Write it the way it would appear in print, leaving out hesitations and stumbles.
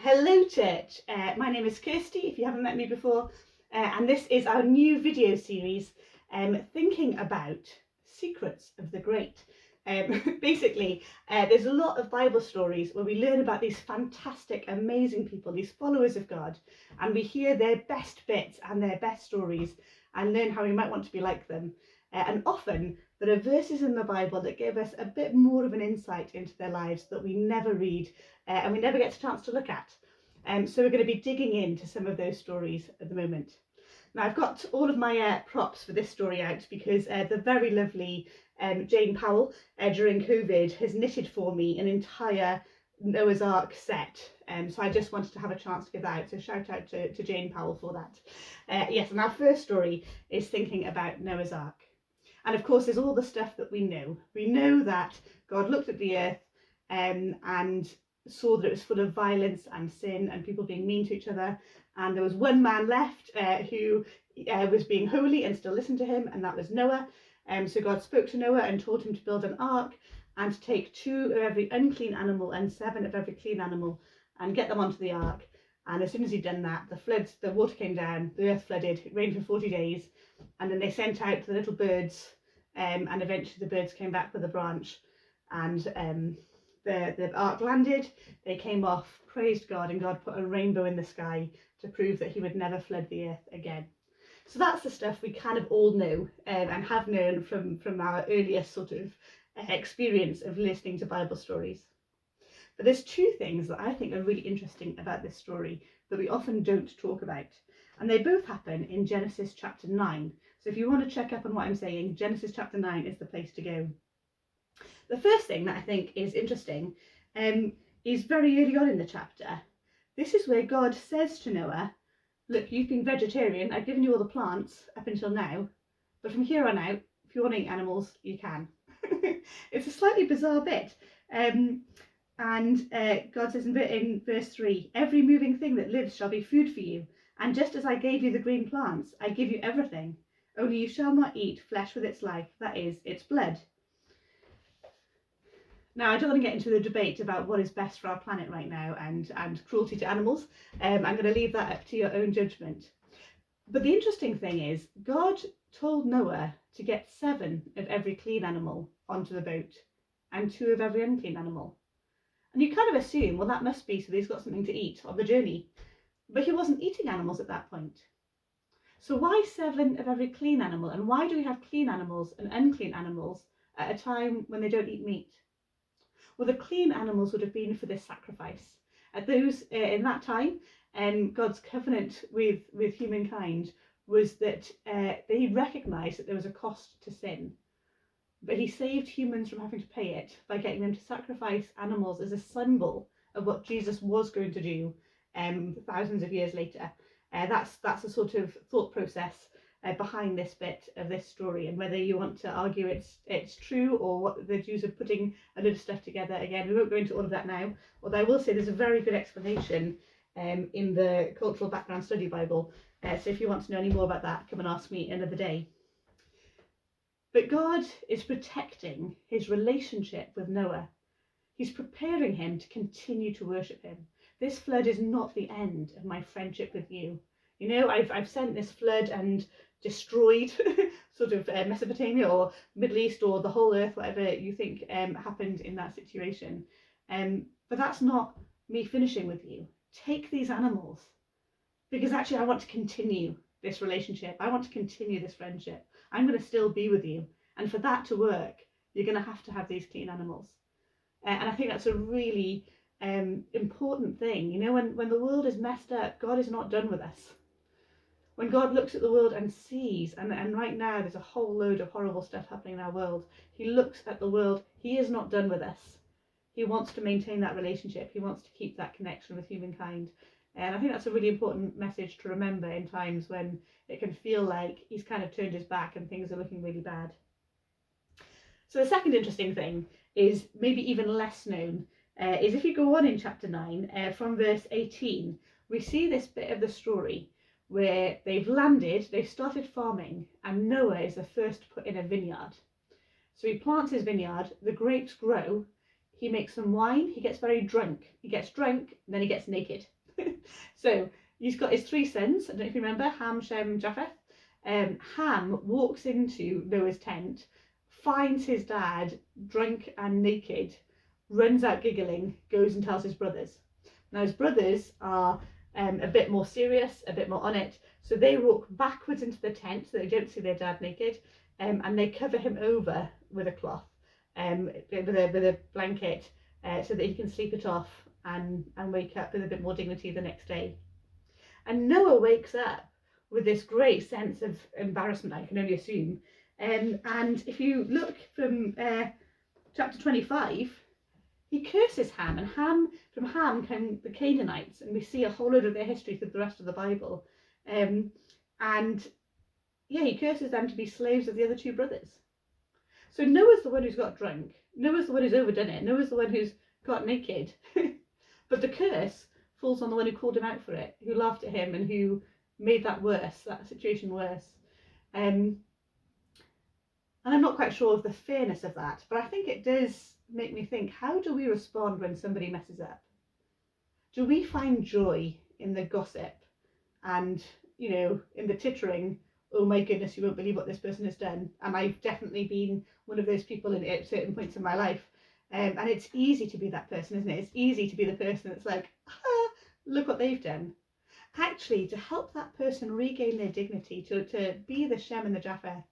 Hello church, my name is Kirsty if you haven't met me before, and this is our new video series thinking about secrets of the great. Basically, there's a lot of Bible stories where we learn about these fantastic, amazing people, these followers of God, and we hear their best bits and their best stories and learn how we might want to be like them. And often there are verses in the Bible that give us a bit more of an insight into their lives that we never read and we never get a chance to look at. So we're going to be digging into some of those stories at the moment. Now I've got all of my props for this story out because the very lovely Jane Powell during COVID has knitted for me an entire Noah's Ark set. So I just wanted to have a chance to give that out. So shout out to Jane Powell for that. Yes, and our first story is thinking about Noah's Ark. And of course, there's all the stuff that we know. We know that God looked at the earth and saw that it was full of violence and sin and people being mean to each other. And there was one man left who was being holy and still listened to him, and that was Noah. So God spoke to Noah and told him to build an ark and to take 2 of every unclean animal and 7 of every clean animal and get them onto the ark. And as soon as he'd done that, the water came down, the earth flooded, it rained for 40 days, and then they sent out the little birds, and eventually the birds came back with a branch, and the ark landed, they came off, praised God, and God put a rainbow in the sky to prove that he would never flood the earth again. So that's the stuff we kind of all know and have known from our earliest sort of experience of listening to Bible stories. But there's 2 things that I think are really interesting about this story that we often don't talk about. And they both happen in Genesis chapter 9. So if you want to check up on what I'm saying, Genesis chapter 9 is the place to go. The first thing that I think is interesting is very early on in the chapter. This is where God says to Noah, look, you've been vegetarian, I've given you all the plants up until now, but from here on out, if you want to eat animals, you can. It's a slightly bizarre bit. And God says in verse 3, every moving thing that lives shall be food for you. And just as I gave you the green plants, I give you everything. Only you shall not eat flesh with its life, that is, its blood. Now, I don't want to get into the debate about what is best for our planet right now and cruelty to animals. I'm going to leave that up to your own judgment. But the interesting thing is, God told Noah to get 7 of every clean animal onto the boat and 2 of every unclean animal. And you kind of assume, well, that must be so that he's got something to eat on the journey. But he wasn't eating animals at that point. So why 7 of every clean animal? And why do we have clean animals and unclean animals at a time when they don't eat meat? Well, the clean animals would have been for this sacrifice. At those in that time, God's covenant with humankind was that he recognised that there was a cost to sin, but he saved humans from having to pay it by getting them to sacrifice animals as a symbol of what Jesus was going to do thousands of years later. That's a sort of thought process behind this bit of this story, and whether you want to argue it's true or what the Jews are putting a lot of stuff together. Again, we won't go into all of that now, although I will say there's a very good explanation in the Cultural Background Study Bible, so if you want to know any more about that, come and ask me another day. But God is protecting his relationship with Noah. He's preparing him to continue to worship him. This flood is not the end of my friendship with you. You know, I've sent this flood and destroyed sort of Mesopotamia or Middle East or the whole earth, whatever you think happened in that situation. But that's not me finishing with you. Take these animals, because actually I want to continue this relationship. I want to continue this friendship. I'm going to still be with you. And for that to work, you're going to have these clean animals. And I think that's a really important thing. You know, when the world is messed up, God is not done with us. When God looks at the world and sees, and right now there's a whole load of horrible stuff happening in our world, he looks at the world, he is not done with us. He wants to maintain that relationship. He wants to keep that connection with humankind. And I think that's a really important message to remember in times when it can feel like he's kind of turned his back and things are looking really bad. So the second interesting thing is maybe even less known, is if you go on in chapter 9, from verse 18, we see this bit of the story where they've landed, they've started farming, and Noah is the first to put in a vineyard. So he plants his vineyard, the grapes grow, he makes some wine, he gets very drunk. He gets drunk, and then he gets naked. So he's got his three sons. I don't know if you remember, Ham, Shem, Japheth. Ham walks into Noah's tent, finds his dad drunk and naked, runs out giggling, goes and tells his brothers. Now his brothers are a bit more serious, a bit more on it, so they walk backwards into the tent so they don't see their dad naked, and they cover him over with a cloth, with a blanket, so that he can sleep it off and wake up with a bit more dignity the next day. And Noah wakes up with this great sense of embarrassment, I can only assume. And if you look from chapter 25, he curses Ham, and from Ham came the Canaanites, and we see a whole load of their history through the rest of the Bible. And yeah, he curses them to be slaves of the other two brothers. So Noah's the one who's got drunk. Noah's the one who's overdone it. Noah's the one who's got naked. But the curse falls on the one who called him out for it, who laughed at him and who made that situation worse. And I'm not quite sure of the fairness of that, but I think it does make me think, how do we respond when somebody messes up? Do we find joy in the gossip and, in the tittering, oh my goodness, you won't believe what this person has done? And I've definitely been one of those people at certain points in my life. And it's easy to be that person, isn't it? It's easy to be the person that's like, look what they've done. Actually, to help that person regain their dignity, to be the Shem and the Japheth,